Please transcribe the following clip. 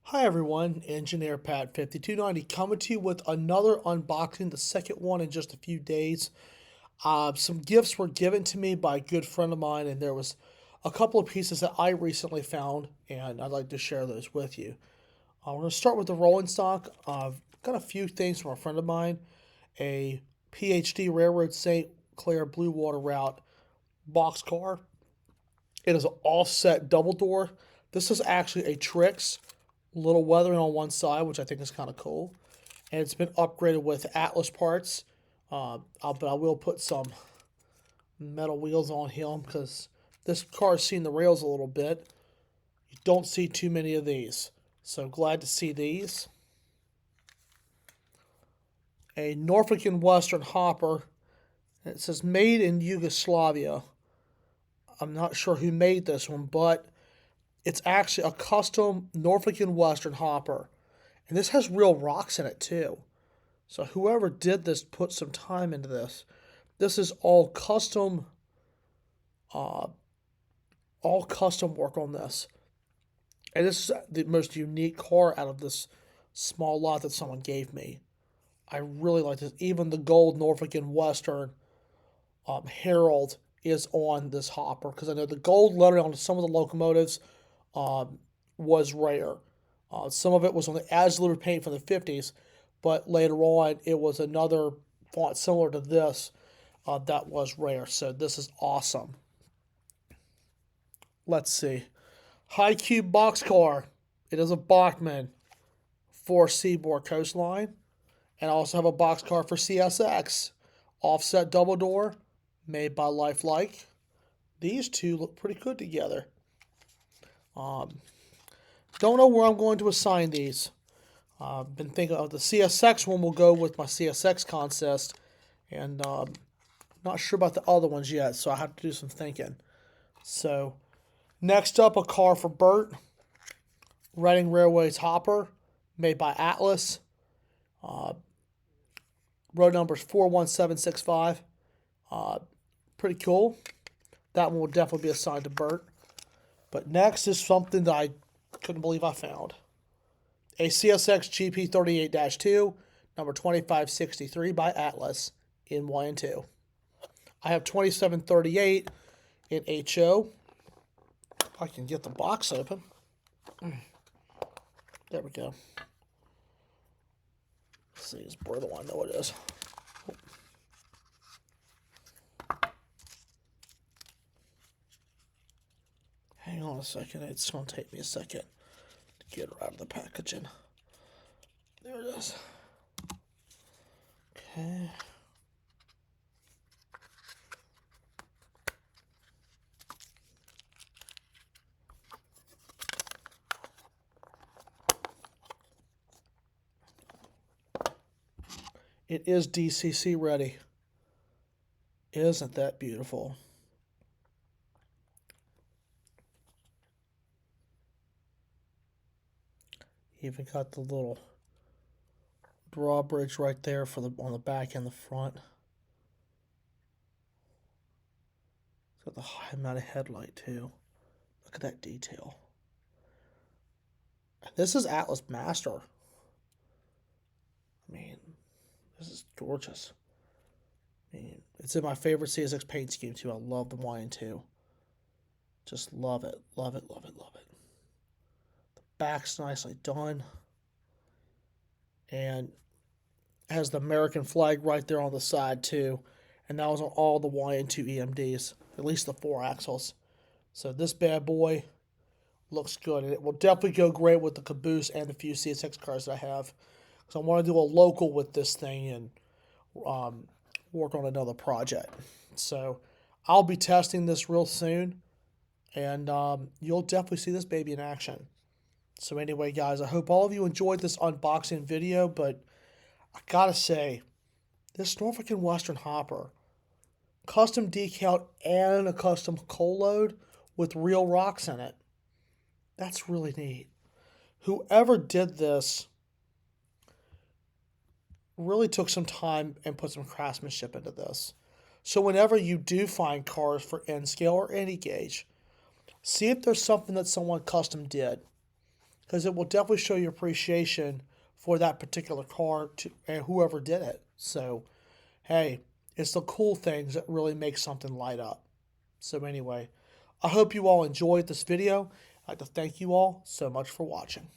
Hi everyone, Engineer Pat 5290 coming to you with another unboxing, the second one in just a few days. Some gifts were given to me by a good friend of mine, and there was a couple of pieces that I recently found, and I'd like to share those with you. We're going to start with the rolling stock. I've got a few things from a friend of mine, a PhD Railroad St. Clair Blue Water Route boxcar. It is an offset double door. This is actually a Trix little weathering on one side, which I think is kind of cool. And it's been upgraded with Atlas parts. But I will put some metal wheels on him because this car has seen the rails a little bit. You don't see too many of these. So glad to see these. A Norfolk and Western hopper. It says made in Yugoslavia. I'm not sure who made this one, but it's actually a custom Norfolk and Western hopper. And this has real rocks in it too. So whoever did this put some time into this. This is uh, all custom work on this. And this is the most unique car out of this small lot that someone gave me. I really like this. Even the gold Norfolk and Western Herald is on this hopper because I know the gold lettering on some of the locomotives um, was rare. Some of it was on the Azure paint from the 50s, but later on it was another font similar to this that was rare. So this is awesome. Let's see. High Cube boxcar. It is a Bachmann for Seaboard Coastline. And I also have a boxcar for CSX. Offset double door, made by Lifelike. These two look pretty good together. Um, don't know where I'm going to assign these. I've been thinking of the CSX one will go with my CSX contest, and not sure about the other ones yet, so I have to do some thinking. So, next up, a car for Bert, Reading Railways hopper, made by Atlas. Uh, road number is 41765. Pretty cool. That one will definitely be assigned to Bert. But next is something that I couldn't believe I found. A CSX GP38-2, number 2563 by Atlas in 1 and 2. I have 2738 in HO. If I can get the box open. There we go. Let's see, it's blur the one. I know it is. Hang on a second. It's going to take me a second to get her out of the packaging. There it is. Okay. It is DCC ready. Isn't that beautiful? Even got the little drawbridge right there for the on the back and the front. It's got the high mounted headlight too. Look at that detail. This is Atlas Master. I mean, this is gorgeous. I mean, it's in my favorite CSX paint scheme too. I love the YN2. Just love it, love it, love it, love it. The back's nicely done. And has the American flag right there on the side too. And that was on all the YN2 EMDs, at least the 4 axles. So this bad boy looks good. And it will definitely go great with the Caboose and the few CSX cars that I have. So I want to do a local with this thing and work on another project. So I'll be testing this real soon. And you'll definitely see this baby in action. So anyway, guys, I hope all of you enjoyed this unboxing video. But I gotta say, this Norfolk and Western hopper, custom decal and a custom coal load with real rocks in it. That's really neat. Whoever did this really took some time and put some craftsmanship into this. So whenever you do find cars for N scale or any gauge, see if there's something that someone custom did. because it will definitely show your appreciation for that particular car and whoever did it. So, hey, it's the cool things that really make something light up. So anyway, I hope you all enjoyed this video. I'd like to thank you all so much for watching.